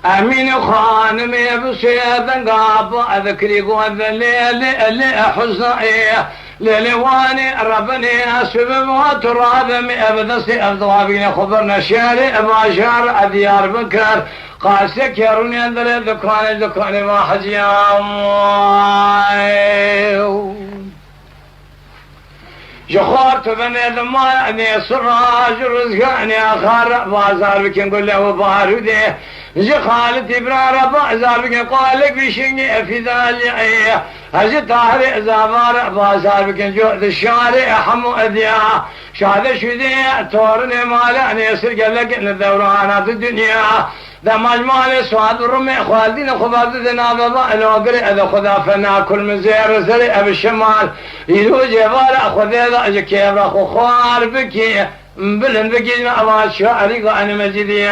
أمين خان بسيد قاب أذكري قوذ الليل حزنائي للواني ربني أسبب وتراب أبدسي أبضوابين خبرنا شاري باشار أديار بكر قال سكرني أندر ذكراني ما حجيام جخورت بني ذماني سراج رزقاني أخار بازار بكين قل له باردي خالتي برا بازار بكين قال لك بشني في ذالي هزي طاهري زابار بازار بكين جوهد الشارع حمو أذيا شهد شدي تورني مالاني يسرق لك الدورانات الدنيا دماج مالي سواد الرمي خوالدين خباد ذنا بابا نوقري اذا خدا فنا كل مزير زري ابي الشمال يدو جبال اخذ ذا كيف اخو خوار بكي بلن بكي ما شعري قاني مجدي